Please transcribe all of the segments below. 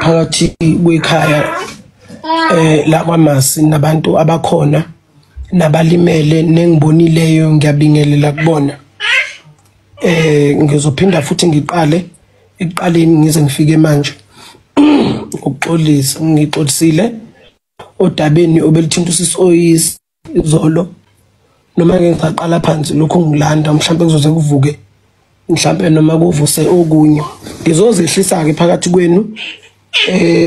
phakathi kwekhaya la kwaMasi nabantu abakhona nabalimele nengibonileyo ngiyabingelela kubona. Ngizophinda futhi ngiqale ekuqaleni ngize ngifike manje ukuxolisa ngixolisile odabeni obelithinta usisi Oyisi izolo noma ke ngisaqala phansi lokho ngilanda mhlawumbe kuzoze kuvuke mhlawumbe noma kuvuse okunye ngizozehlisa ke phakathi kwenu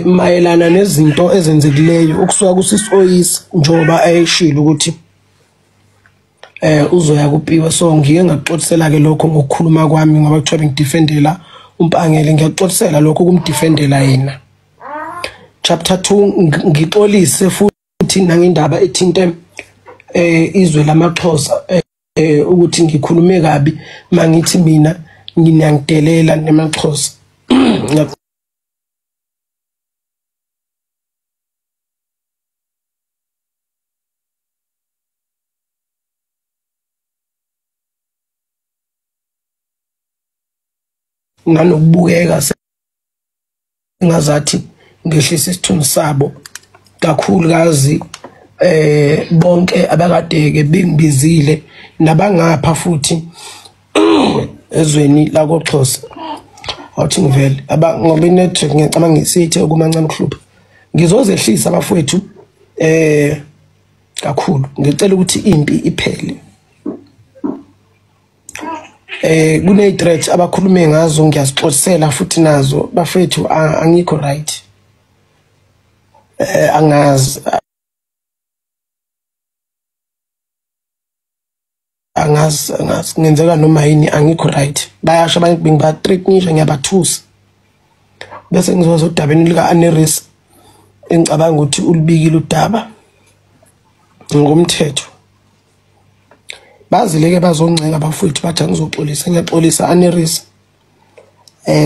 mayelana nezinto ezenzekileyo okusuka kusisi Oyisi njoba ayishilo ukuthi uzoya kupiwe. So ngike ngaxoxisela ke lokho ngokukhuluma kwami ngoba kuthiwa ngidefendela uMpangele, ngiyaxoxisela lokho kumdefendela yena. Chapter 2 ngixolise futhi nangendaba ethinte izwe lamaXhosa ukuthi ngikhulume kabi mangithi mina nginyangidelela nemaXhosa. Nanokubukeka ngazathi ngehlisa isithunzi sabo kakhulukazi bonke abakadeke bengibizile nabangapha futhi ezweni lakoXhosa awuthi ngivele ngoba inetwork ngiyacabanga ngisithe okumancane kuhlupha. Ngizozehlisa abafowethu kakhulu ngicela ukuthi impi iphele. Kune threat abakhulume ngazo ngiyazixoxisela futhi nazo bafethu angikho right. Angazi ngenzeka noma yini angikho right. Bayasho abantu bengiba-threat ngisho ngiyabathusa bese ngizoza udabeni lika Aneris engicabanga ukuthi ulibikile udaba ngomthetho. Bazileke bazoncenga abafowethu bathi ngizoxolisa. Ngiyaxolisa Aneris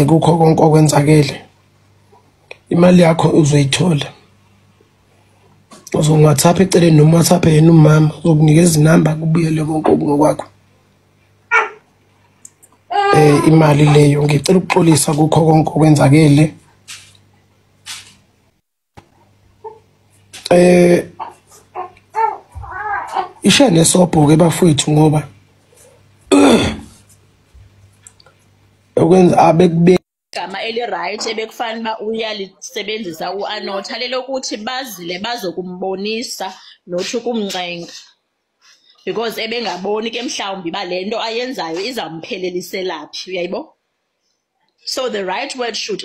kukho konke okwenzakele. Imali yakho uzoyithola. Uzongi-WhatsApp eceleni noma WhatsApp yena umama uzokunikeza inamba kubuyele konke okungokwakho. Imali leyo ngicela ukuxolisa kukho konke okwenzakele. Ishe nesobho ke bafowethu ngoba okwenza abekube igama eli-right ebekufanele uba uyalisebenzisa u-Anotha lelokuthi bazile bazokumbonisa nothi ukumncenga because ebengaboni ke mhlawumbi uba le nto ayenzayo izampheleliselaaphi, uyayibo? So the right word should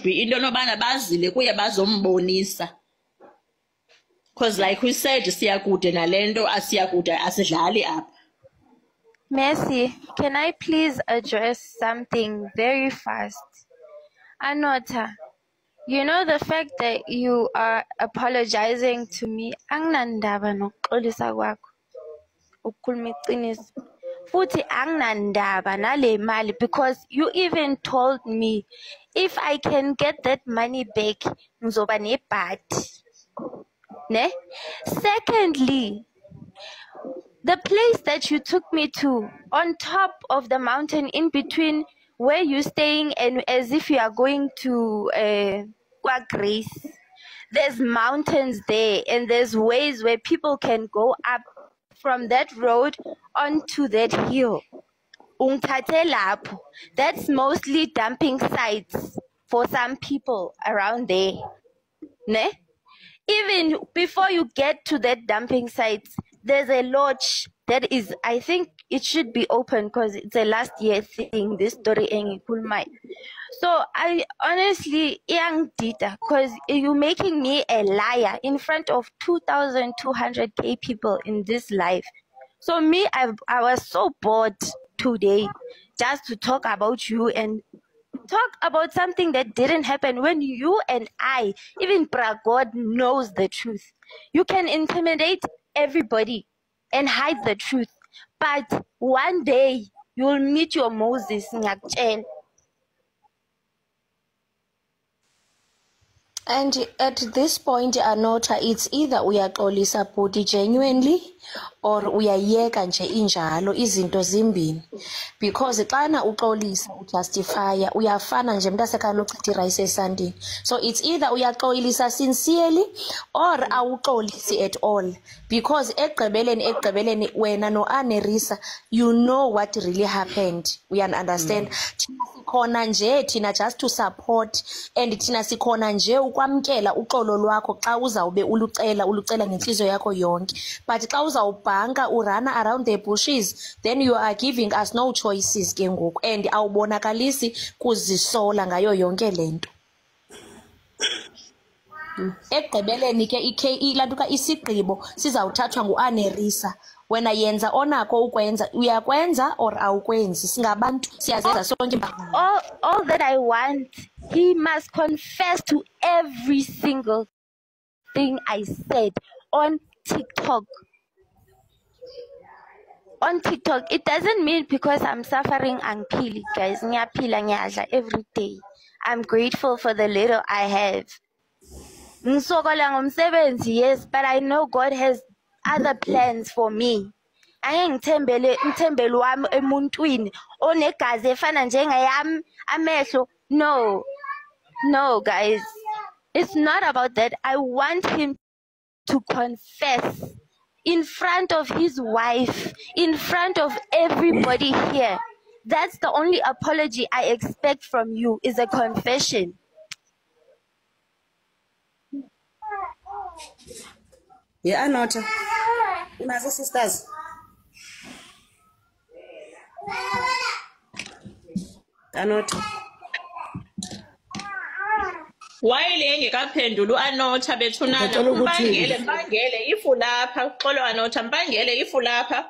be into nobana bazile kuye bazombonisa. Because like we said, siyakude nalento asiyakude asidlali apha. Mercy, can I please address something very fast? Anotha, you know the fact that you are apologizing to me, anginandaba nokuxolisa kwakho. Ukukhuluma iqiniso. Futhi anginandaba nale mali because you even told me if I can get that money back, ngizoba nebhadi. Ne? Secondly, the place that you took me to, on top of the mountain, in between where you're staying and as if you are going to Kwa Grace, there's mountains there and there's ways where people can go up from that road onto that hill. Ungithathe lapho. That's mostly dumping sites for some people around there. Ne? Even before you get to that dumping site, there's a lodge that is, I think it should be open because it's a last year thing, this story engikhuluma. So I honestly, young Dita, because you're making me a liar in front of 2,200 people in this life. So me, I was so bored today just to talk about you and talk about something that didn't happen when you and I, even God knows the truth. You can intimidate everybody and hide the truth. But one day you'll meet your Moses. And at this point, Anota, it's either uyaxolisa bhuti genuinely or uyayeka nje injalo, izinto zimbini. Because xana uxolisa ujustifya uyafana nje mntu asekhaya ochitha irice esandini. So it's either uyaxolisa sincerely or awuxolisi at all. Because ekugqibeleni wena no-Anerisa, you know what really happened. We understand. Thina sikhona nje, thina just to support, and thina sikhona nje ukwamkela uxolo lwakho xa uzawube ulucela ngenhliziyo yakho yonke. But xa uzawubhanka urana around the bushes, then you are giving us no choices ke ngoku, and awubonakalisi kuzisola ngayo yonke lento. Ekugqibeleni ke lantuka isigqibo sizawuthathwa ngu-Anerisa. Wena yenza onakho ukwenza, uyakwenza or awukwenzi, singabantu siyazenza sonke. All that I want, he must confess to every single thing I said on TikTok. On TikTok, it doesn't mean because I'm suffering angphili, guys. Ngiyaphila ngiyadla every day. I'm grateful for the little I have. Ngisokola ngomsebenzi, yes, but I know God has other plans for me. Ngithembele wami emuntwini onegazi efana njengeyami amehlo. No, guys. It's not about that. I want him to confess in front of his wife, in front of everybody here. That's the only apology I expect from you, is a confession. Yeah, Anota. Unazo sisters? Anota. While engekaphendula u-Anota bethunana, Ngicela ukuthi mbangele ifu lapha, xolo Anota, mbangele ifu lapha.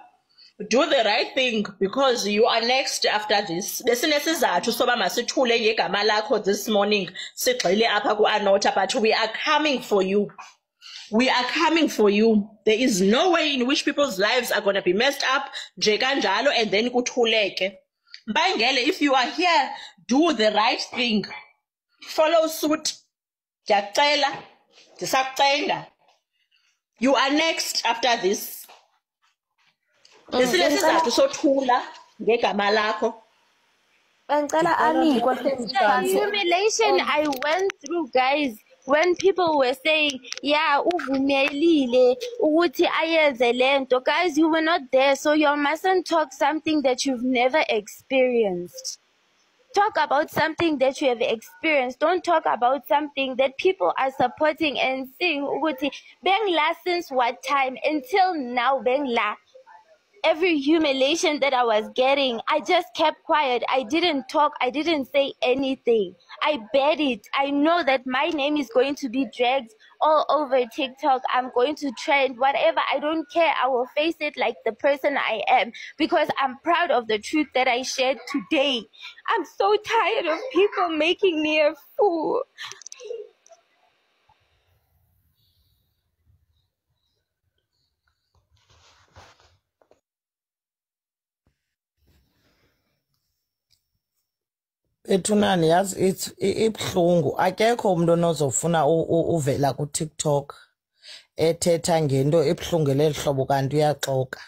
Do the right thing because you are next after this. Besinesizathu soba masithule ngegama lakho this morning sigxile apha ku-Anota, but we are coming for you. We are coming for you. There is no way in which people's lives are going to be messed up nje kanjalo and then kuthuleke. Mbangele, if you are here, do the right thing. Follow suit. Ndiyakucela, ndisakucenga. You are next after this. Besinesizathu sothula ngegama lakho. The humiliation I went through, guys, when people were saying, yeah, uvumelile ukuthi ayenze lento, guys, you were not there, so you mustn't talk something that you've never experienced. Talk about something that you have experienced. Don't talk about something that people are supporting and saying, ukuthi bengla since what time until now bengla. Every humiliation that I was getting, I just kept quiet. I didn't talk. I didn't say anything. I bet it. I know that my name is going to be dragged all over TikTok. I'm going to trend, whatever. I don't care. I will face it like the person I am because I'm proud of the truth that I shared today. I'm so tired of people making me a fool. Bethunani yazi it's ibhlungu akekho umuntu onozofuna uvela ku TikTok ethetha ngento ebhlungele lihlobo kanti uyaxoka.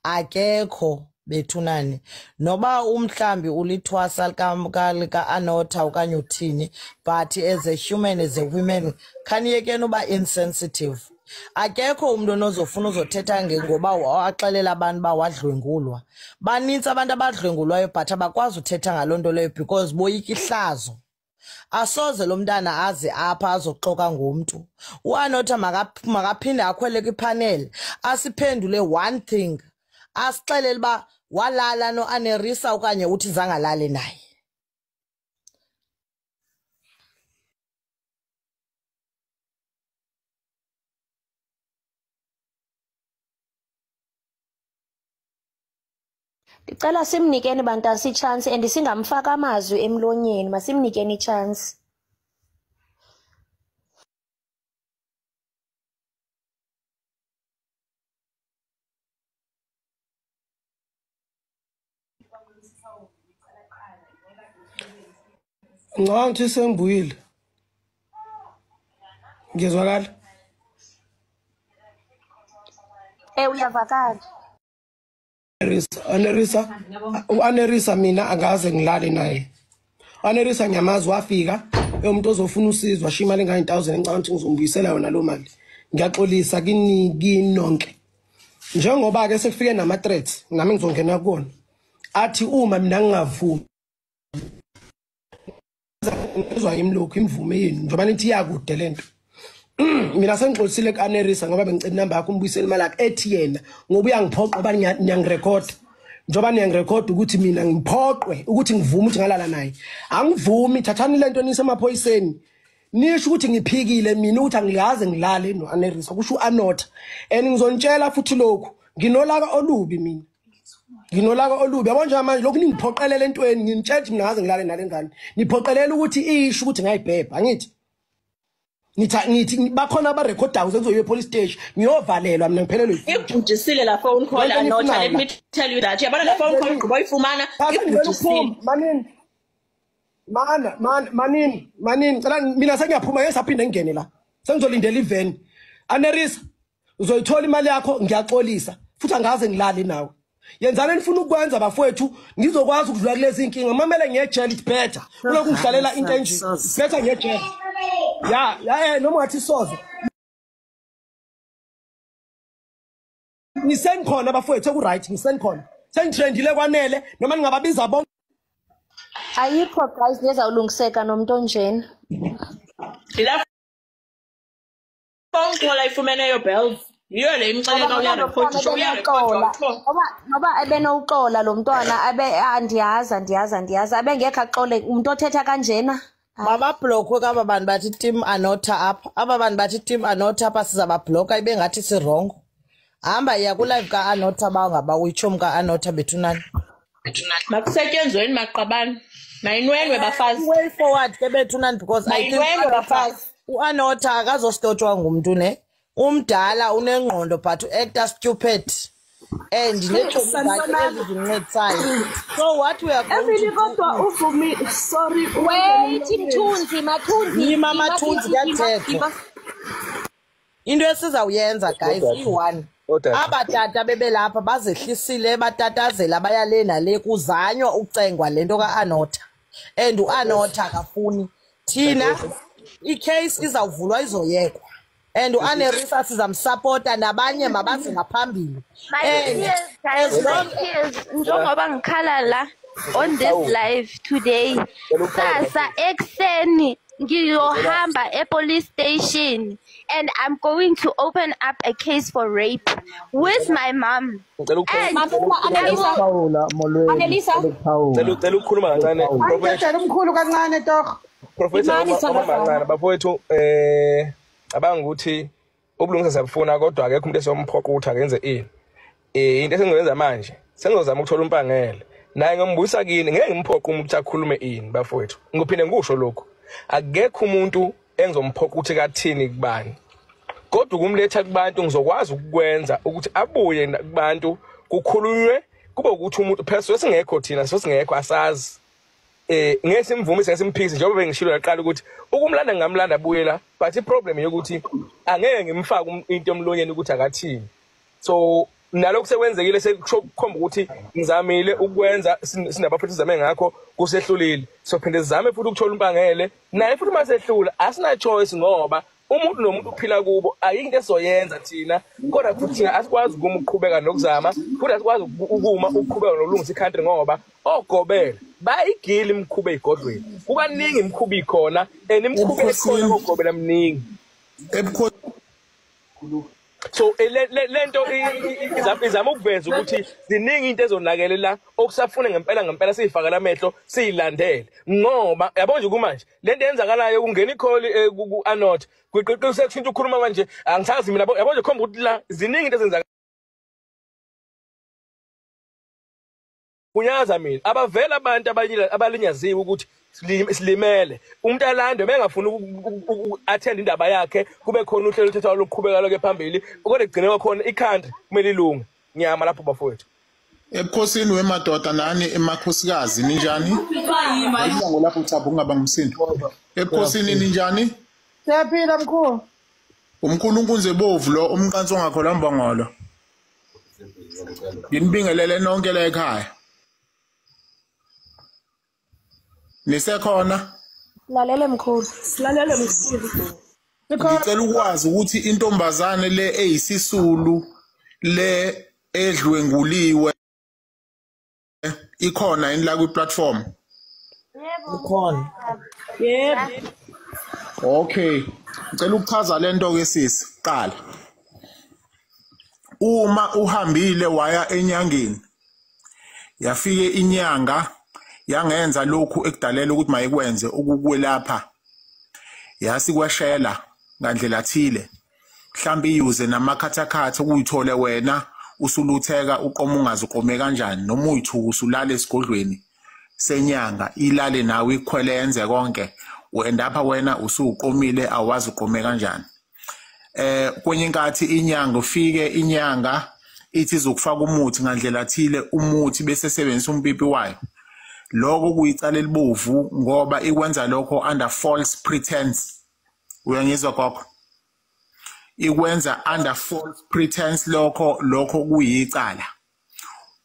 Akekho Bethunani noba umhlambi ulithwasa lika Anota okanye uthini, but as a human, as a woman, khaniyekeni uba insensitive. Akekho umuntu onozofuna uzothetha ngoba axelela abantu ba wadlwengulwa. Banintsi abantu abadlwengulwayo but abakwazi uthetha ngaloo nto leyo because boyika ihlazo. Asoze lo mntana aze apha azoxoka ngomntu. UAnota makaphinde akhwele kwipanel asiphendule one thing. Asixelele uba walala noAnerisa okanye uthi zangalale naye. Ndicela simnikeni bantasi ichance and singamfaka amazwi emlonyeni, masimnikeni ichance. Ngicabanga ukuthi sengibuyile. Ngiyezwakala. Uyavakala. Anerisa mina angaze ngilale naye. Anerisa nyamazi wafika umuntu ozofuna usizo washiya imali enga 1000 engicabanga ukuthi ngizombuyisela yona lo mali. Ngiyaxolisa kinonke. Njengoba ke sekufike nama threats nami ngizongena kuona. Athi uma mina ngingavumi ngizwa imlokhu imvume yini njoba nithi yakude lento. Mina sengixolisile kuAnerisa ngoba bengicela inamba yakho umbuyisela imali yakhe ethi yena ngoba uyangiphoqa ngoba niyangirecord njoba niyangirecord ukuthi mina ngiphoqwe ukuthi ngivume ukuthi ngalala naye. Angivumi thathani lento nisemaphoyiseni. Nisho ukuthi ngiphikile mina ukuthi angiyaze ngilale noAnerisa kusho uAnotha and ngizontshela futhi lokhu nginolaka olubi mina. Nginolaka olubi yabo nje manje lokhu ningiphoqelele entweni nginitshela mina ngaze ngilale nalengane niphoqelela ukuthi isho ukuthi ngayibhebha ngithi nithi bakhona aba recordayo sengizoyiwe police station ngiyovalelwa mina ngiphelelwe ibhujisile la phone call Anotha. Let me tell you that yabona la phone call ngqobo ifumana ibhujisile manini cela mina sengiyaphuma ngesaphinde ngene la sengizolindela iveni. Anerisa uzoyithola imali yakho ngiyaxolisa futhi angaze ngilale nawe. Yenzani nifuna ukwenza bafowethu ngizokwazi ukudlula kulezi inkinga mamele ngejele it's better kuloko ngihlalela into enje better ngejele noma ngathi soze nisenkhona bafowethu ku right nisenkhona sengitrendile kwanele noma ningababiza bonke Ayikho guys nezawulungiseka nomuntu onjena. ila phone call ayifumene yo bells yiyo le imxeleka uyarecord show uyarecord ngoba ebenowuxola lo mntwana andiyaza abengekho axole umuntu othetha kanjena. Baba block kaba bantu bathi team Anotha apha. Aba bantu bathi team Anotha apha sizaba blocka ibe ngathi si wrong. Hamba iya ku live ka Anotha bangaba uyichom ka Anotha bethunani. Makusetyenzweni maqabani. Mayinwenwe bafazi. Way forward ke bethunani because I think bafazi. uAnotha akazostotshwa ngumuntu ne. Umdala unengqondo but actor stupid. And so what we are going to do for me, sorry. Wait, Mathunzi. Mama Mathunzi kuyathetha. Into esizawuyenza guys i1. Abatata bebelapha bazehlisile batatazela bayalena le kuzanywa ucengwa lento kaAnotha. And uAnotha akafuni. Thina icase izawuvulwa izoyekwa. And uAnerisa sizamsupporta nabanye mabazi ngaphambili. Njengoba ngikhala la on this live today. Sasa ekseni ngiyohamba police station and I'm going to open up a case for rape with my mom. Abanguthi ubulungisa siyabufuna kodwa akekho umuntu esomphoqa ukuthi akenze ini. Into esengiyenza manje sengizozama ukuthola umpangele naye ngombuyisa kini ngeke ngimphoqa umuntu akhulume ini bafowethu. Ngiphinde ngisho lokho akekho umuntu engizomphoqa ukuthi kathini kubani. Kodwa ukumletha kubantu ngizokwazi ukukwenza ukuthi abuye kubantu kukhulunywe kube ukuthi umuntu phela singekho thina singekho asazi. Ngesimvume sengisimphikise njengoba bengishilo yaqala ukuthi ukumlanda ngamlanda abuyela but iproblem yokuthi angeke ngimfake into emlonyeni ukuthi akathini. So nalokho sekwenzekile sekukhomba ukuthi ngizamile ukwenza sinabafethu zame ngakho kusehlulile so phinde sizame futhi ukuthola umpangele naye futhi masehlula asina choice ngoba umuntu nomuntu uphila kubo ayinto esoyenza thina kodwa futhi thina asikwazi ukuqhubeka nokuzama futhi asikwazi ukuma ukuqhubeka nolungisa icountry ngoba ogobela bayigili imkhuba egodweni kukaningi imkhuba ikhona imkhuba ekhona ogobela mningi so lento izama ukuveza ukuthi ziningi into ezonakelela okusafuna ngempela siyifaka amehlo siyilandele ngoba yabo nje kumanje lento yenzakalayo kungena icall kuAnotha kwiqiqi sekushintsha ukukhuluma manje angisazi mina yabo nje khomba ukuthi la ziningi into ezenzakala kunyaza mina abavela abantu abalinyaziwe ukuthi silimele umuntu alandwe bengafuna attend indaba yakhe kube khona uhlelo uthetha lokuqhubeka lokho phambili kodwa kugcine khona ikhanda kumele ilunge nyama lapho bafowethu ebukhosini wemadoda nani emakhosikazi ninjani ayibongo lapho uthapha ungaba ngumsindo ebukhosini ninjani siyaphila mkhulu Umkhulu unkunze bovu lo umqanso ongakhola mbongolo. Nginibingelele nonke la ekhaya. Nisekhona? Lalele mkhulu. Silalele mkhulu. Ngicela ukwazi ukuthi intombazane le eyisisulu le edlwenguliwe ikhona yini la kwi-platform? Ukhona. Yebo. Okay. Ngicela ukuchaza lento ke sisi qala. Uma uhambile waya enyangeni yafike inyanga yangenza lokhu ekudalela ukuthi mayikwenze ukukwelapha yasikweshela ngandlela thile mhlambe iyuze namakhathakhatha ukuyithole wena usulutheka uqoma ungaziqome kanjani noma uyithuka usulala esigodlweni senyanga ilale nawe ikhwele yenze konke wendapha wena usuqomile awazi uqome kanjani kwenye inkathi inyanga ufike inyanga ithi izokufaka umuthi ngandlela thile umuthi bese sebenzisa umpipi wayo lokho kuyicala elibovu ngoba ikwenza lokho under false pretense uyangizwa kokho ikwenza under false pretense lokho kuyicala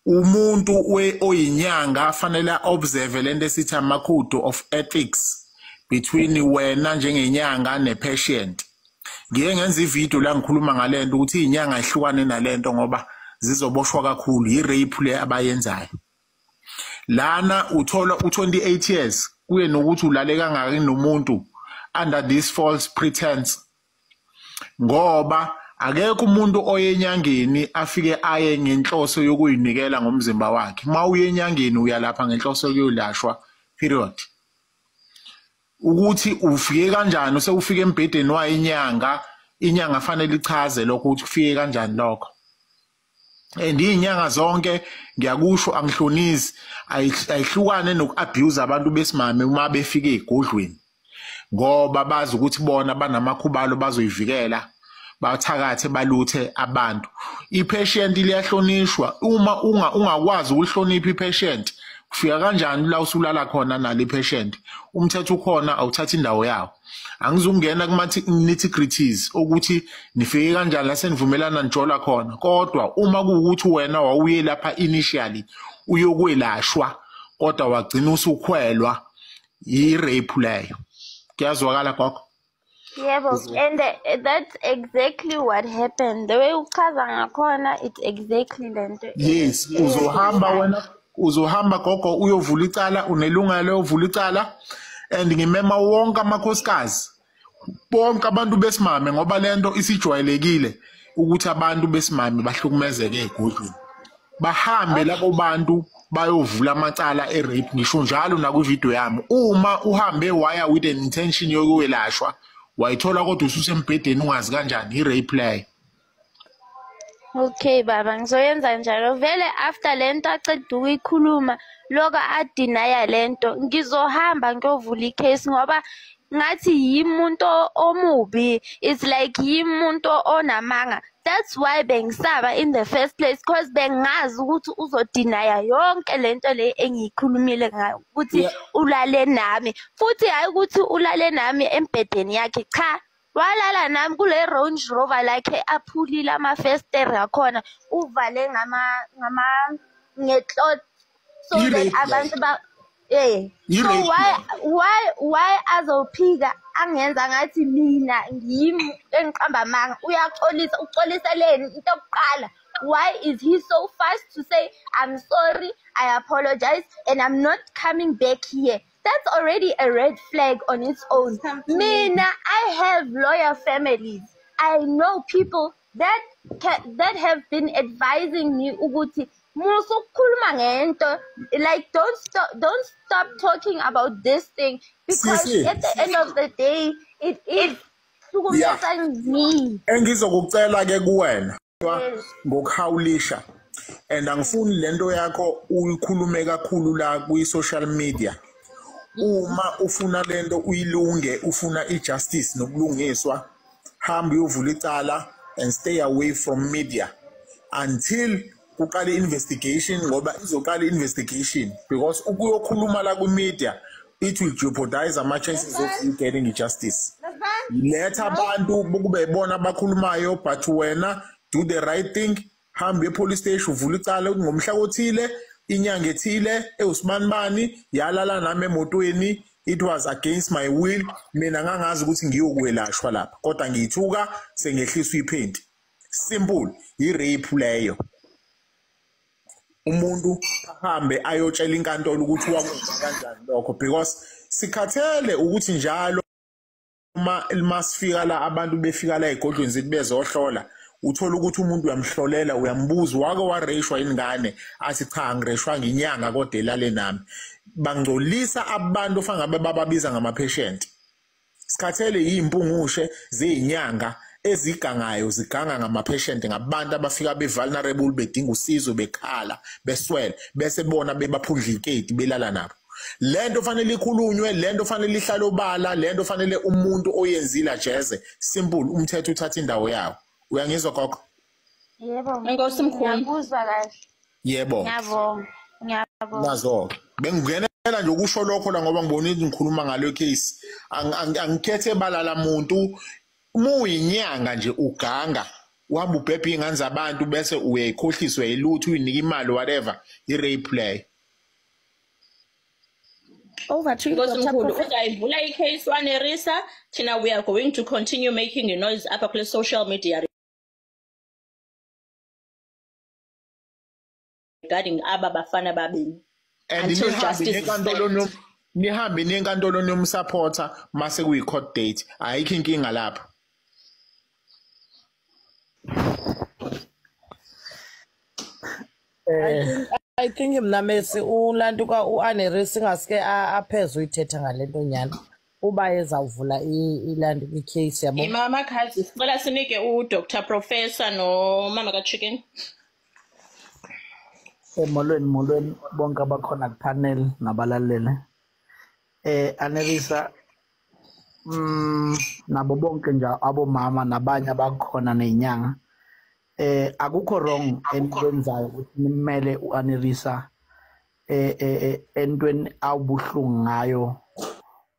umuntu oyinyanga fanele observe lento esithi amakhudo of ethics between wena njengenyanga nepatient ngiye ngenza ivideo la ngikhuluma ngalento ukuthi inyanga ihlukane nalento ngoba zizoboshwa kakhulu irape le abayenzayo lana uthola u28 years kuye nokuthi ulale kangaki nomuntu under this false pretense ngoba akekho umuntu oyenyangeni afike aye ngenhloso yokuyinikela ngomzimba wakhe mawuyenyangeni uyalapha ngenhloso yokuyolashwa period ukuthi ufike kanjani usewufika embhedeni wayinyanga inyanga fanele ichaze lokho ukuthi kufike kanjani lokho inyanga zonke ngiyakusho angihlonisi ayihlukane nokuabuse abantu besimame uma befike egodlweni ngoba bazi ukuthi bona banamakhubalo bazoyivikela bathakathe baluthe abantu ipatient liyahlonishwa uma ungakwazi ukuhlonipha ipatient kufika kanjani la usulala khona nale patient umthetho ukhona awuthatha indawo yawo angizungena kuma-nitty-gritties ukuthi nifike kanjani la senivumelana nijola khona kodwa uma kuwukuthi wena wawuye lapha initially uyokwelashwa kodwa wagcina usukhwelwa yi-rape leyo kuyazwakala gogo Yebo, and that's exactly what happened. The way uchaza ngakhona, it's exactly lento. Yes, uzohamba gogo uyovula icala unelungelo yovula icala and ngimema wonke amakhosikazi bonke abantu besimame ngoba lento isijwayelekile ukuthi abantu besimame bahlukumezeke egodlweni bahambe labo bantu bayovula amacala erape ngisho njalo nakuvideo yami uma uhambe waya with an intention yokwelashwa wayithola kodwa ususembhedeni ungazi kanjani i-rape leyo. Okay baba ngizoyenza njalo vele after lento aceda ukuyikhuluma loka adinaya lento ngizohamba ngiyovula icase ngoba ngathi yimuntu omubi it's like yimuntu onamanga that's why bengisaba in the first place because bengazi ukuthi uzodinaya yonke lento le engiyikhulumile ngayo ukuthi ulale nami futhi hayi ukuthi ulale nami embedeni yakhe cha walala nami kule Range Rover lakhe aphulile amafestere akhona uvale ngecloth so that abantu ba so why azophika angenza ngathi mina ngimi engiqamba amanga uxoliseleni into yokuqala why is he so fast to say I'm sorry I apologize and I'm not coming back here? That's already a red flag on its own. Mina, I have loyal families. I know people that have been advising me ukuthi musukhuluma ngento like don't stop talking about this thing because at the end of the day it is me. Engizokucela ke kuwena ngokuhawulisha and angifuni lento yakho uyikhulume kakhulu la kwi-social media. Uma ufuna lento uyilunge ufuna ijustice nokulungiswa hamba uyovula icala and stay away from media until kuqala investigation ngoba izoqala investigation because ukuyokhuluma la ku media it will jeopardize ama chances of you getting justice. letha abantu bokube ibona abakhulumayo but wena do the right thing, hamba epolice station uvula icala ngomhla othile inyanga ethile eUsmanbani yalala nami emotweni, it was against my will, mina ngangazi ukuthi ngiyokwelashwa lapha kodwa ngiyithuka sengehliswa iphenti. Simple, i-rape leyo. Umuntu ahambe ayotshela inkantolo ukuthi wakwenza kanjani lokho because sikhathele ukuthi njalo masifika la abantu befika la egodlweni zithi bezohlola uthola ukuthi umuntu uyamhlolela uyambuza wake wareshwa ingane athi cha ngireshwa nginyanga kodwa elale nami. Bangcolisa abantu ofangabe bababiza ngama-patient. Sikhathele yimpungushe zezinyanga ezigangayo ziganga ngama-patient ngabantu abafika be-vulnerable bedinga usizo bekhala beswele bese bona bebaphundla iketi belala nabo. Lento fanele ikhulunywe, lento fanele ihlale obala, lento fanele umuntu oyenzile ajeze. Simple, umthetho uthatha indawo yawo. Uyangizwa gogo? Yebo. Enkosi mkhulu. Ngiyakuzwa kahle. Yebo. Ngiyabonga. Nazo. Bengingenela nje ukusho lokho la ngoba ngibona ukuthi ngikhuluma ngalo case. Angikhethe balala muntu. Muyinyanga nje uganga. Uhamba ubhebhe ingane zabantu bese uyayikhohliswa yilutho uyinika imali whatever, i-rape play. Over to you, Nkosi Dr. mkhulu, Prophet. uzayivula i-case wanerisa thina we are going to continue making a noise apha kule social media regarding aba bafana babini And until justice is served. nihambe nenkantolo nomsupporter mase kuyi court date. Ayikho inkinga lapha. I think mina Messi ulantu ka uAnerisi ngaske aphezwe uyithetha ngalento nyana uba ezawuvula iland icase yabo. Mama Khazi sicela sinike uDr Professor nomama kaChicken. Molweni bonke abakhona kupanel nabalalele. Anerisa nabo bonke nje abomama nabanye abakhona nezinyanga. Akukho wrong enikwenzayo ukuthi nimele uAnerisa entweni awubuhlungu ngayo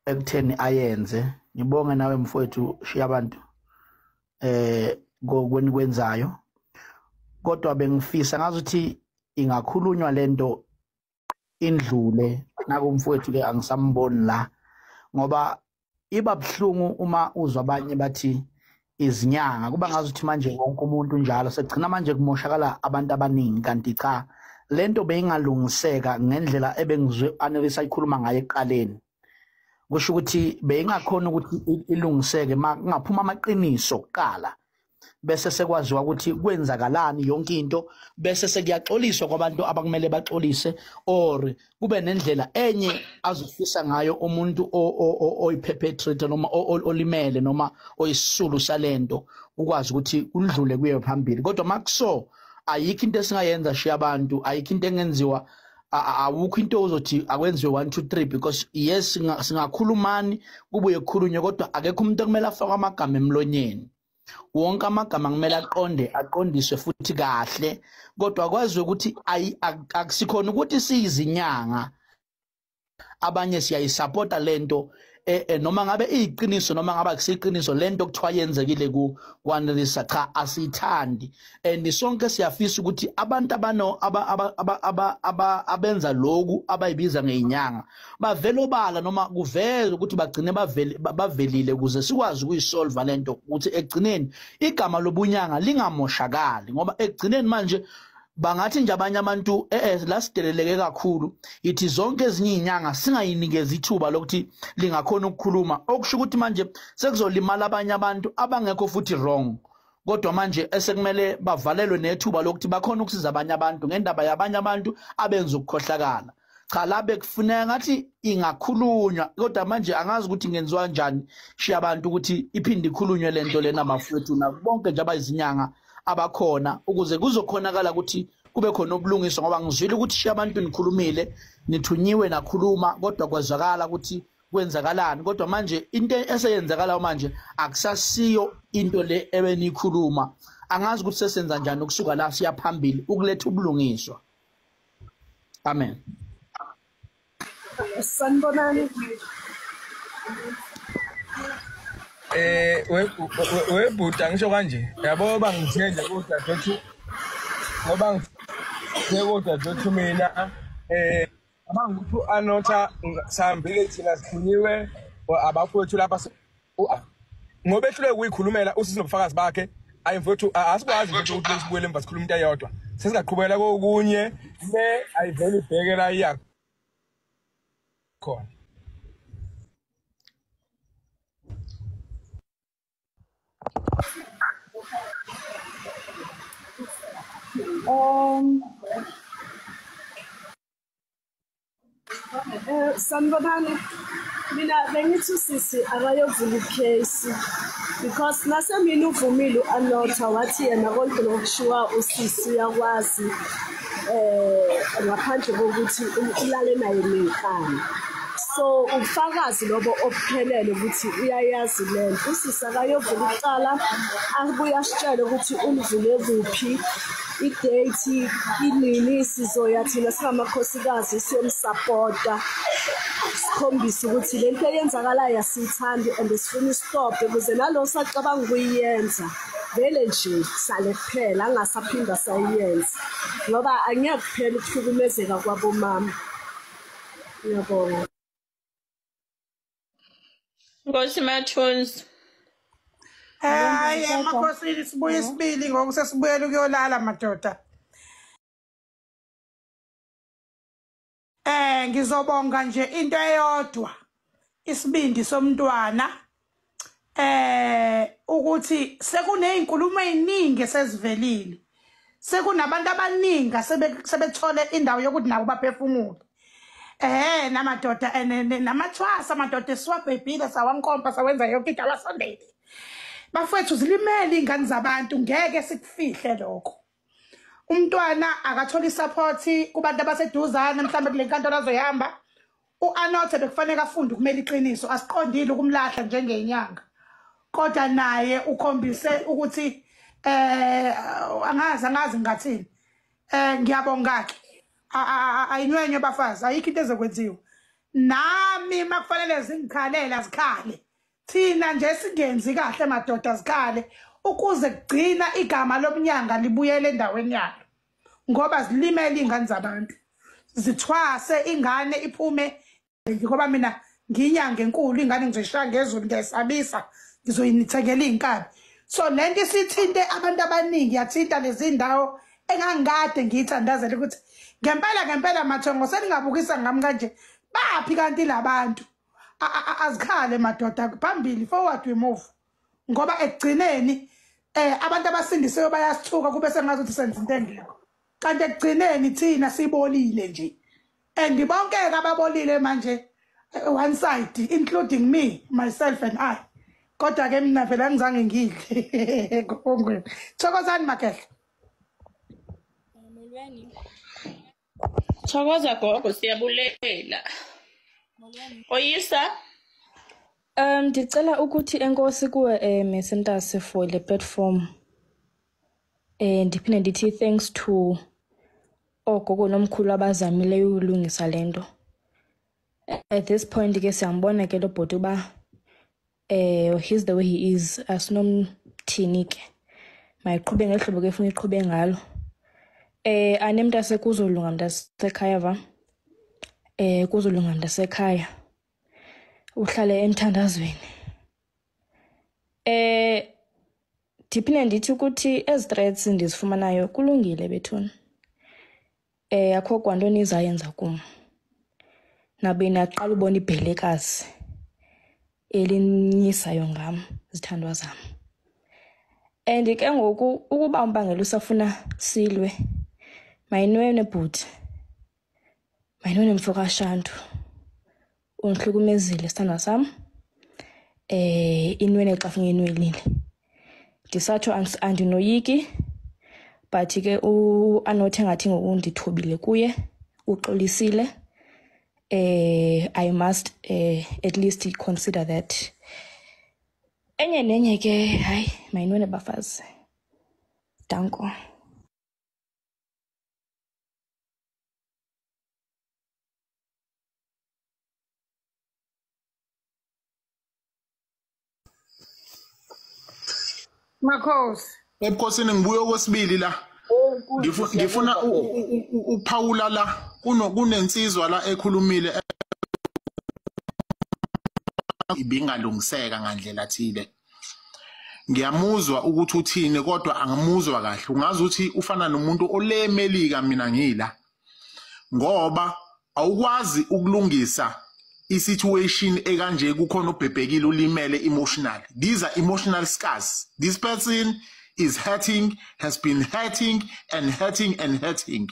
ekutheni ayenze. Ngibonge nawe mfowethu shiya abantu ngokwenikwenzayo. Kodwa bengifisa ngazuthi ingakhulunywa lento indlule nakumfowethu ke angisamboni la ngoba iba buhlungu uma uzwa abanye bathi izinyanga kuba ngazuthi manje wonke umuntu njalo segcina manje kumoshakala abantu abaningi kanti cha lento beyingalungiseka ngendlela ebengizwe Anerisa ikhuluma ngayo eqaleni kusho ukuthi beyingakhona ukuthi ilungiseke kungaphuma amaqiniso kuqala bese sekwaziwa ukuthi kwenzakalani yonke into bese sekuyaxoliswa kwabantu abakumele baxolise or kube nendlela enye azofisa ngayo umuntu oyiperpetrator noma olimele noma oyisisulu salento ukwazi ukuthi udlule kuye phambili kodwa makuso ayikho into esingayenza shiya abantu ayikho into engenziwa awukho into ozothi akwenziwe 1 2 3 because yes singakhulumani kubuye kukhulunywe kodwa akekho umuntu okumele afake amagama emlonyeni. Wonke amagama kumele aqondiswe futhi kahle kodwa kwazi ukuthi akusikhona ukuthi siyizinyanga abanye siyayisupporta lento noma ngabe iyiqiniso noma ngabe akusiqiniso lento kuthiwa yenzekile kuAnerisa cha asithandi and sonke siyafisa ukuthi abantu abenza lokhu abayibiza ngezinyanga bavele obala noma kuveze ukuthi bagcine bavelile ukuze sikwazi ukuyisolve lento ukuthi egcineni igama lobunyanga lingamoshakali ngoba egcineni manje bangathi nje abanye abantu la sideleleke kakhulu ithi zonke ezinye izinyanga singayinikeza ithuba lokuthi lingakhona ukukhuluma okusho ukuthi manje sekuzolimala abanye abantu abangekho futhi wrong kodwa manje esekumele bavalelwe nethuba lokuthi bakhona ukusiza abanye abantu ngendaba yabanye abantu abenza ukukhohlakala cha labe kufuneka ngathi ingakhulunywa kodwa manje angazi ukuthi ngenziwa kanjani shiya abantu ukuthi iphinde ikhulunywe lento lena bafowethu nabonke nje abayizinyanga abakhona ukuze kuzokhonakala ukuthi kube khona ubulungiswa ngoba ngizwile ukuthi shiya abantu nikhulumile nithunyiwe nakhuluma kodwa kwazakala ukuthi kwenzakalani kodwa manje into eseyenzakala manje akusasiyo into le ebenikhuluma angazi ukuthi sesenza njani ukusuka la siya phambili ukuletha ubulungiswa. Amen. Sanibonani. webhuda ngisho kanje yabo bangithenja kodadewethu ngoba ngithe kodadewethu mina abangukuthi u-Anotha sihambile thina sixhunyiwe abafowethu lapha ngoba ehluleke ukuyikhulumela usisi nobufakazi bakhe ayimfowethu asikwazi ukuthi lesibuyele emva sikhuluma into eyodwa sesingaqhubekela kokunye le ayivele ibhekela iya khona. Sanibonani, mina bengithi usisi akayovula ikhesi because nasemini uvumile u-Anotha wathi yena konke lokushiwa usisi uyakwazi ngaphandle kokuthi ulale naye nenkani. So ubufakazi lobo obuphelele ukuthi uyayazi lento. Usisi akayovula icala abuye asitshele ukuthi ulivule kuphi, idate inini, sizoya thina singamakhosikazi siyomsupporta sikhombise ukuthi lento eyenzakalayo asiyithandi and sifuna istop ukuze nalo sacabanga ukuyenza vele nje sale kuphela angasaphinda sayenza ngoba angeke kuphela ukuhlukumezeka kwabomama. Ngiyabonga. Nkosi Mathunzi. Hayi emakhosini sibuye isibili ngoku sesibuyela ukuyolala madoda. Ngizobonga nje into eyodwa isibindi somntwana ukuthi sekunezinkulumo eziningi sezivelile. Sekunabantu abaningi sebethole indawo yokuthi nabo baphefumule. Namadoda namathwasa amadoda siwabhebhile sawankompa sawenza yonke into abasondele. Bafethu zilimele ingane zabantu ngeke sikufihle lokho. Umntwana akathola isupport kubantu abaseduzane mhlambe kule nkantolo azoyihamba. U-Anotha bekufanele afunde kumele iqiniso asiqondile ukumlahla njengenyanga. Kodwa naye ukhombise ukuthi angazi ngathini. Ngiyabonga ke. Ayinywenye bafazi ayikho into ezokwenziwa. Nami makufanele zingikhalela zikhale. Thina nje singenzi kahle madoda zikhale ukuze kugcina igama lomnyanga libuyele endaweni yalo. Ngoba zilimele ingane zabantu. Zithwase ingane iphume ngoba mina nginyanga enkulu ingane ngizoyishaya ngezulu ngiyasabisa ngizoyinithekela inkabi. So lento isithinte abantu abaningi yathinta lezi ndawo engangikade ngiyithandazela ukuthi ngempela Mathongo seningabukisa ngami kanje baphi kanti labantu azikhale madoda phambili forward we move ngoba ekugcineni abantu abasindisiwe bayasithuka kube sengazuthi senza into engekho kanti ekugcineni thina sibolile nje and bonke ababolile manje one side including me myself and I kodwa ke mina phela ngizange ngidle ngongweni thokozani makehle. Thokoza gogo siyabulela. Oyisa Ndicela ukuthi enkosi kuwe Mesentase for le platform. Ndiphinde ndithi thanks to ogogo nomkhulu abazamileyo ulungisa lento. At this point ke siyambona ke lo bhoti uba he's the way he is asinomthini ke. Mayiqhube ngehlobo ke efuna iqhube ngalo. Anemntase kuzolunga mntasekhaya va. Kuzolunga mntasekhaya. Uhlale emthandazweni. Ndiphinde ndithi ukuthi ezi threats ndizifumanayo kulungile bethuna. Akho kwanto nizayenza kum. Nabe naqala ubona ibhelekazi elinyisayo ngam zithandwa zam. And ke ngoku ukuba umbangela usafuna silwe. Mayinwene bhuti. Mayinwene mfokashantu. Ungihlukumezile sithandwa sam. Inwene xa funga inwelile. Ndisatsho andinoyiki but ke uAnotha ngathi ngokundithobile kuye uxolisile. I must at least consider that. Enye nenye ke hayi mayinwene bafazi. Danko. Makhosi. Ebukhosini ngibuye okwesibili la. Ngifuna uPaula la kunensizwa la ekhulumile ibingalungiseka ngandlela thile. Ngiyamuzwa ukuthi uthini kodwa angimuzwa kahle. Ungazi ukuthi ufana nomuntu olemelika mina ngila. Ngoba awukwazi ukulungisa i-situation ekanje kukhona ubhebhekile ulimele emotional. These are emotional scars. This person is hurting, has been hurting and hurting and hurting.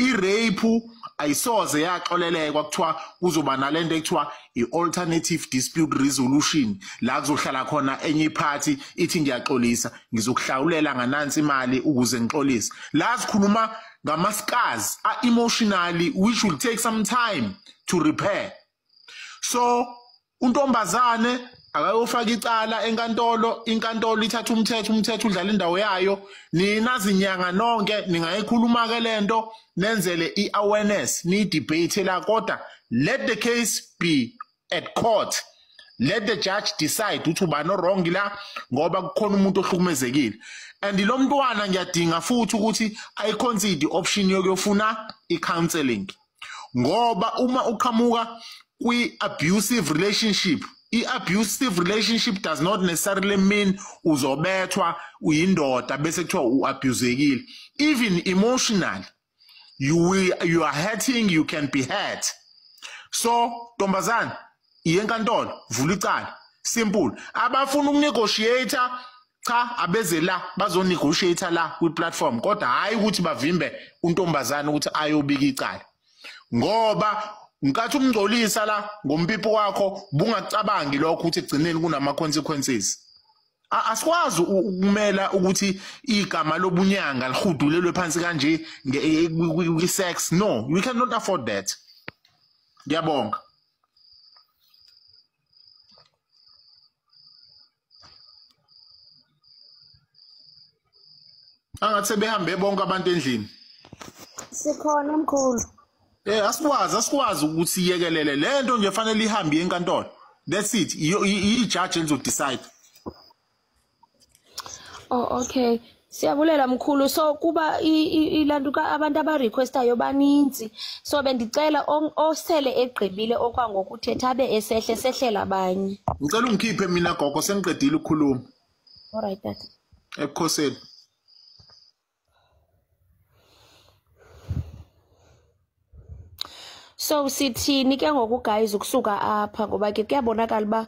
I-rape ayisoze yaxolelekwa kuthiwa kuzoba nalento ekuthiwa i-alternative dispute resolution la kuzohlala khona enye iphathi ithi ngiyaxolisa ngizokuhlawulela nganansi imali ukuze ngixolise. La sikhuluma ngama-scars emotionally which will take some time to repair. So untombazane akayofaka icala enkantolo, inkantolo ithatha umthetho udlala indawo yayo. Nina zinyanga nonke ningayikhuluma ke lento nenzele i-awareness ni-debate la kodwa let the case be at court. Let the judge decide ukuthi ubani wrong la ngoba kukhona umuntu ohlukumezekile. And lo mntwana ngiyadinga futhi ukuthi ayiconsider option yokuyofuna i-counseling. Ngoba uma uqhamuka kwi-abusive relationship, i-abusive relationship does not necessarily mean uzobethwa uyindoda bese kuthiwa u-abusekile. Even emotional, you are hurting, you can be hurt. So ntombazana iyenkantolo vula icala, simple. Abafuna ukunegotiate cha abeze la bazonegotiate la kwi-platform kodwa hayi ukuthi bavimbe untombazana ukuthi ayobika icala. Ngoba nkathi umngcolisa la ngompipo wakho bungacabangi lokho ukuthi egcineni kunama consequences. Asikwazi ukumela ukuthi igama lobunyanga lihudulelwe phansi kanje nge-sex. No, we cannot afford that. Ngiyabonga. Angathi behambe bonke abantu endlini. Sikhona mkhulu. Asikwazi ukuthi iyekelele lento nje fanele ihambe enkantolo. That's it. I-judge enzo decide. Oh okay. Siyabulela mkhulu. So kuba ilantu abantu abarequestayo baninzi. So bendicela osele egqibile okwangokuthetha abe esehlela abanye. Ngicela ungikhiphe mina gogo sengiqedile ukukhuluma. All right that. Ebukhosini. So sithini ke ngoku guys ukusuka apha ngoba ke kuyabonakala ba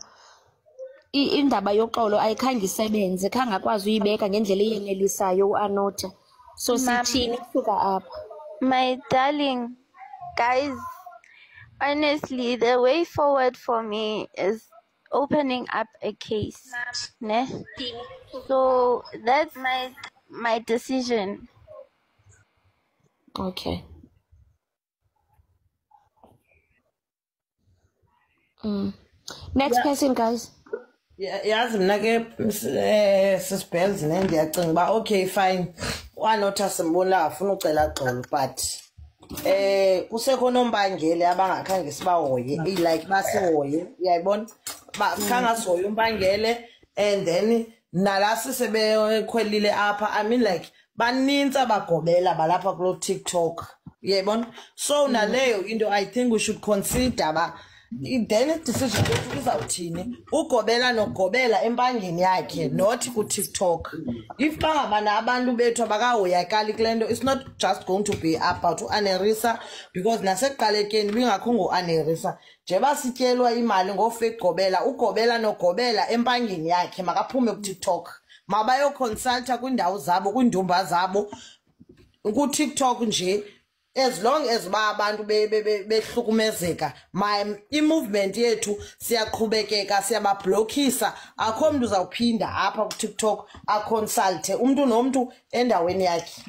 indaba yoxolo ayikhange isebenze khanga akwazi uyibeka ngendlela eyenelisayo uAnota. So sithini ukusuka apha? My darling, guys, honestly, the way forward for me is opening up a case. Ne? So that's my decision. Okay. Next person guys. Yazi mina ke sisibhelzi ne ndiyacinga ba okay fine. Wanotha simbona afuna ucela xolo but kusekhona umbangele abangakhange sibahoye like basihoye uyayibona bakhanga sihoye umbangele and then nalasi sebekhwelile apha I mean like baninzi abagobela balapha kulo TikTok uyayibona so naleyo into I think we should consider ba then decision yethu izawuthini ugobela nogobela empangeni yakhe not ku TikTok. If bangabana abantu bethu abakahoyakali kulento, it's not just going to be about uAnerisa because naseqalekeni bingakho ngoAnerisa nje basityelwa imali ngofake gobela ugobela nogobela empangeni yakhe makaphume ku TikTok mabayo consulta kwindawo zabo kwindumba zabo ku TikTok nje. As long as abantu behlukumezeka i-movement yethu siyaqhubekeka siyabablockisa akho mntu uzawuphinda apha ku TikTok aconsulte umuntu nomuntu endaweni yakhe.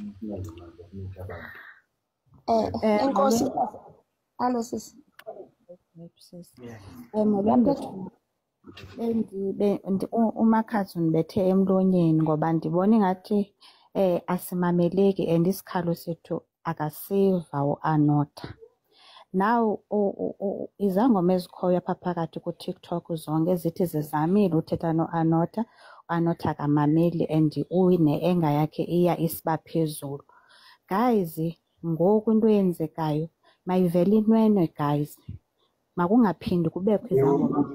Enkosi. Hello sis. Umakhazi unibethe emlonyeni ngoba ndibona ngathi asimameleki and isikhalo sethu akasiva uAnota. Now izangoma ezikhoyo apha phakathi ku TikTok zonke ezithi zizamile uthetha noAnota u-Anotha akamameli and une-anger yakhe iya isiba phezulu. Guys, ngoku into eyenzekayo mayivele inwenwe guys. Makungaphindi kubekho izangoma.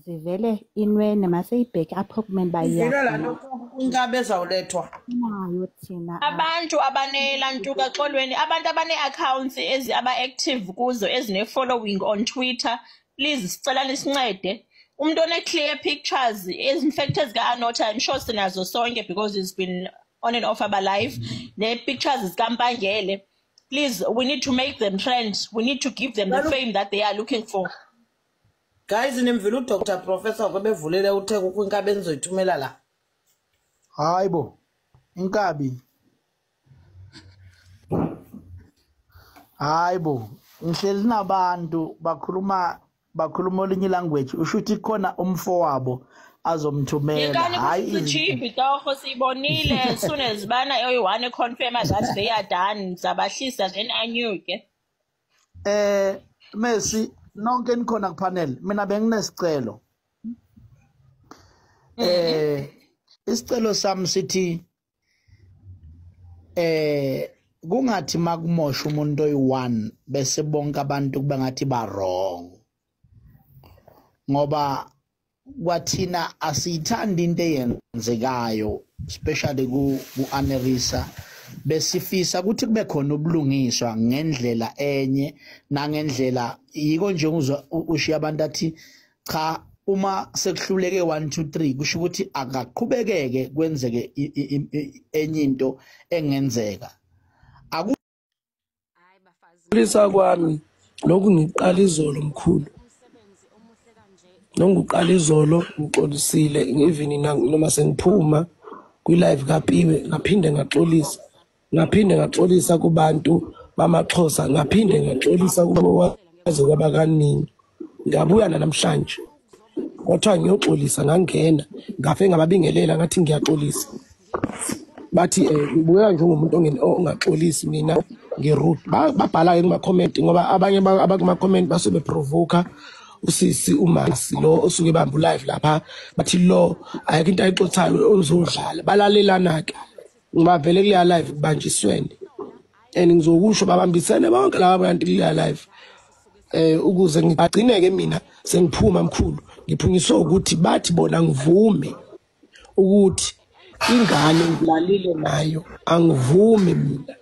Zivele inwene maseyibheke apho kumele bayiyakho. Inkabi ezawulethwa. Nayo thina. Abantu abanelantuka xolweni, abantu abane-accounts aba-active kuzo ezine-following on Twitter, please sicela nisincede. Umuntu one-clear pictures, in-fact ezika-Anotha, I'm sure sinazo sonke because it's been on and off abalive. Ne-pictures zikaMpangele. Please, we need to make them trend. We need to give them the fame that they are looking for. Guys, nimvile uDr Professor kwebevulele utheko kwinkabi enizoyithumela la. Hayibo. Inkabi. Hayibo. Ngihleli nabantu bakhuluma olinye language. Ushuthi khona umfo wabo azomthumela. Hayi ichipi torho sibonile as soon as bana oyi-1 confirm that they are done. Zabahlisa then anyuke. Messi nonke nikhona kupanel mina benginesicelo isicelo sami sithi kungathi makumosha umuntu oyi1 bese bonke abantu kuba ngathi ba wrong ngoba kwathina asiyithanda into eyenzekayo especially ku-Anerisa besifisa ukuthi kube khona ubulungiswa ngendlela enye nangendlela yiko nje uzwa ushiya abantu athi cha uma sekuhluleke 1 2 3 kusho ukuthi akaqhubekeke kwenzeke enye into engenzeka Lisa kwami lokhu ngiqala izolo mkhulu nongiqala izolo ngixolisile even noma sengiphuma kwi-live kaPiwe ngaphinde ngaxolisa kubantu bamaXhosa ngaphinde ngaxolisa kubawazi kwabakaningi ngabuya namhlanje kodwa ngiyoxolisa ngangena ngafe ngababingelela ngathi ngiyaxolisa bathi ngibuya njengomuntu ongaxolisi mina ngerude babhala ke kuma comment ngoba abanye abakuma comment basobe provoke usisi umasi lo osuke bamba live lapha bathi lo ayikho into ayixothayo ozodlala balalelana ke ngibavele kuya live kubanjiswene and ngizokusho babambisene bonke laba bantu kuya live ukuze ngigcineke mina sengiphuma mkhulu ngiphunyiswa ukuthi bathi bona ngivume ukuthi ingane ngilalile nayo angivumi mina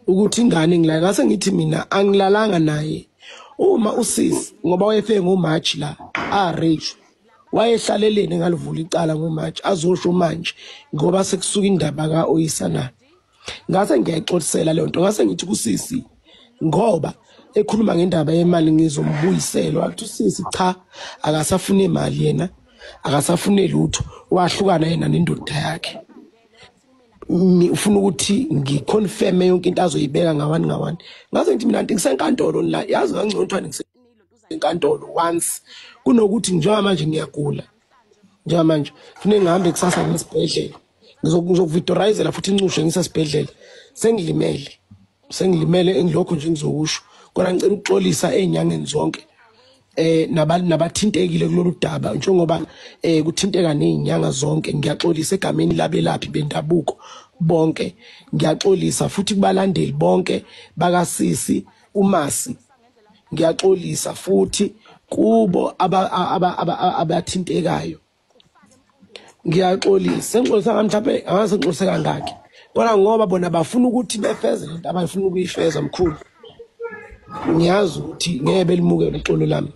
ukuthi ingane ngilala ngase ngithi mina angilalanga naye uma usisi ngoba wayefe ngoMarch la rage wayehlalelene ngalivula icala ngoMarch azosho manje ngoba sekusuka indaba kaOyisana ngase ngiyayixolisela le nto ngase ngithi kusisi ngoba ekhuluma ngendaba yemali ngizombuyisela wathi usisi cha akasafuna imali yena akasafune lutho wahlukana yena nendoda yakhe ufuna ukuthi ngiconfirm yonke into azoyibeka ngawani ngase ngithi mina ngisenkantolo la yazi kangcono ukuthi ngisenkantolo once kunokuthi njengoba manje ngiyagula njengoba manje kufanele ngihambe kusasa ngesibhedlela ngizokuvidorizela futhi incushe ngisesibhedlela sengilimele engilokho nje ngizokusho kodwa ngicela ukuxolisa ezinyangeni zonke nabathintekile kulolu daba njengoba kuthinteka nezinyanga zonke ngiyaxolisa egameni labelaphi bendabuko bonke ngiyaxolisa futhi kubalandeli bonke bakasisi umasi ngiyaxolisa futhi kubo abathintekayo ngiyaxolisa ngixolisa ngamhlaphe angase ngixolise kangaki kodwa ngoba bona bafuna ukuthi befeze into abayifuna ukuyifeza mkhulu ngiyazi ukuthi ngeke belimukele uxolo lami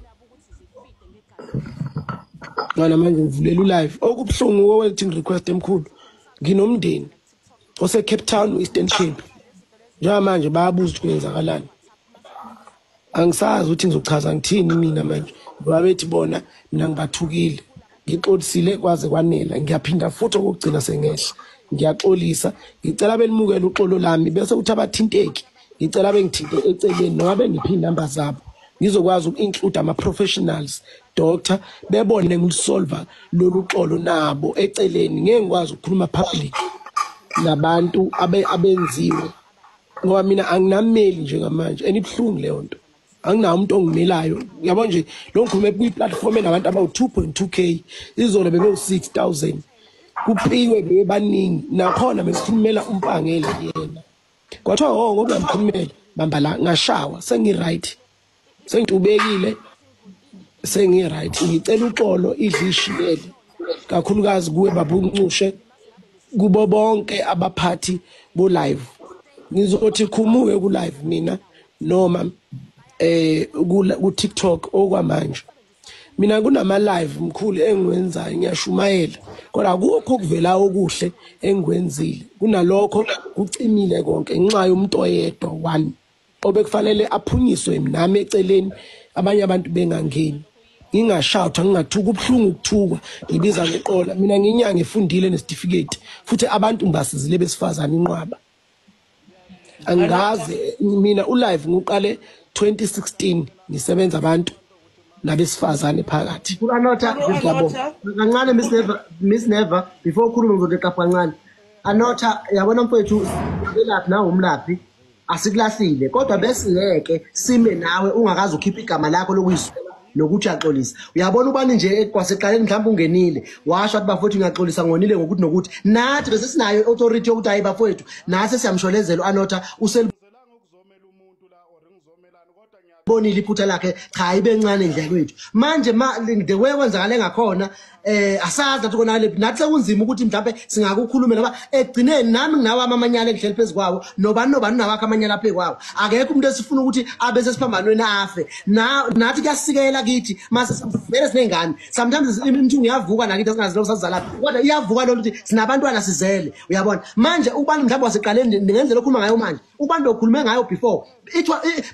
ngana manje ngivulela live okubhlungu wewedding request emkhulu nginomndeni ose Cape Town Eastern Cape njengoba manje bayabuza ukuthi kwenzakalani angisazi ukuthi ngizochaza ngithini mina manje ngoba bethi bona mina ngibathukile ngixolisile kwaze kwanela ngiyaphinda futhi okugcina sengehla ngiyaxolisa ngicela belimukele uxolo lami bese uthi abathinteki ngicela bengithinte eceleni noma bengiphi inamba zabo ngizokwazi uku-include ama-professionals doctor bebone ngilisolve lolu xolo nabo eceleni ngeke ngikwazi ukukhuluma public nabantu abenziwe ngoba mina anginameli njengamanje enibhlungu leyo nto anginawo umuntu ongimelayo yabo nje lo ngikhulume kwi-platform enabantu abawu-2.2k izolo bebe-6,000 kupiwe bebaningi nakhona besikhulumela umpangele yena kwathiwa ngoba ngikhulumele bamba la ngashawa sengi-right sengitubekile sengi-right ngicela uxolo idla ishiyele kakhulukazi kuwe babunxushe kubo bonke abaphathi bo-live ngizothi khumuke ku-live mina noma ku-TikTok okwamanje mina kunama-live mkhulu engiwenzayo ngiyashumayela kodwa akukho okuvela okuhle engikwenzile kunalokho kucimile konke ngenxa yomuntu oyedwa one obekufanele aphunyiswe nami eceleni abanye abantu bengangeni ngingashawutha ngingathuka ubuhlungu ukuthukwa ngibiza ngeqola mina nginyanga efundile nesitifiketi futhi abantu ngibasizile besifazane inqwaba angazi mina ulive ngiqale 2016 ngisebenza abantu nabesifazane phakathi Anotha kancane Miss Never before ukhuluma ngizoqapha kancane Anotha yabona mfowethu elaphi nawo umlaphi asikulahlile kodwa bese ngeke sime nawe ungakazi ukhipha igama lakho lokuyiswa nokuthi uyaxolisa uyabona ubani nje kwaseqaleni mhlawumbe ungenile washo athi bafowethu ngiyaxolisa ngonile ngokuthi nokuthi nathi bese sinayo authority yokuthi hayi bafowethu nase siyamsholezela Anotha bonile iphutha lakhe cha ibe ncane nje kwethu manje the way kwenzakale ngakhona asazi nathi kona nathi sekunzima ukuthi mhlawumbe singakukhuluma ngoba egcineni nami nginawo amanyala engihleli phezukwawo nobani nawakho amanyala aphe kwawo akekho umuntu esifuna ukuthi abe sesiphambanweni afe nathi kuyasikela kithi mase vele sinengane sometimes umuntu uyavuka nakithi asingazi lokho sazala kodwa iyavuka lo ukuthi sinabantwana sizele uyabona manje ubani mhlawumbe waseqaleni ngenzela ukukhuluma ngayo manje ubani lokhulume ngayo before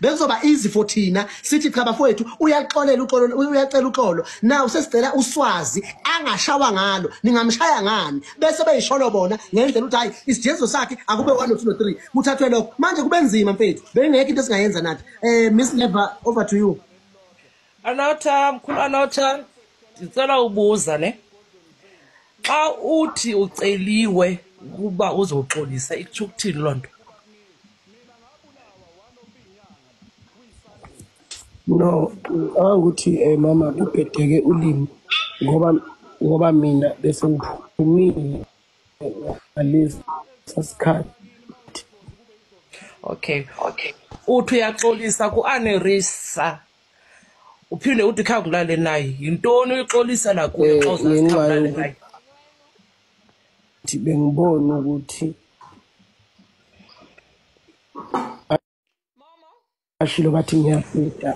bezoba easy for thina sithi cha bafowethu uyacela uxolo now sesicela uswazi angashawa ngalo ningamshaya ngani bese beyisholo bona ngendlela ukuthi hayi isijezo sakhe akube 1 2 3 kuthathwe lokho manje kube nzima mfethu bengeke into singayenza nathi Miss Never over to you Anotha mkhulu Anotha ngicela ubuza ne xa uthi uceliwe kuba uzoxolisa ikusho ukuthini lonto no anguthi mama kubhedeke ulimi ngoba mina bese ngiphumile ngalesi sasikhathi okay uthi uyaxolisa ku-Anerisa uphinde uthi khangulale naye yintoni uyixolisa la kuye xa usakhangulale naye bengibona ukuthi ashilo bathi ngiyafunda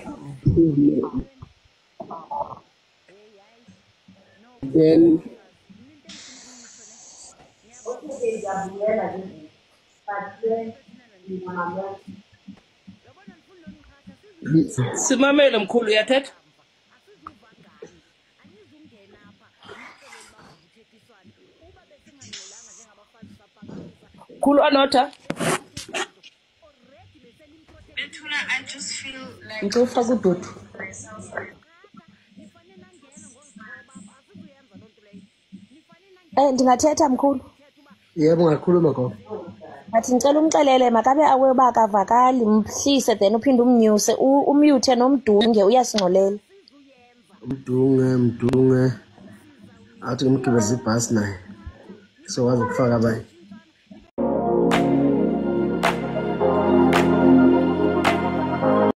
then simamele mkhulu uyathetha mkhulu Anotha I just feel like ngicofaka uDudu ndingathetha mkhulu yebo ngakhuluma khona ngathi ngicela umxelele makabe aweba akavakali mhlise then uphinde umnyuse umyuthe nomdunge uyasingcolela umdunge athi ngimgibeza ibhasi naye so wazi ukufaka abanye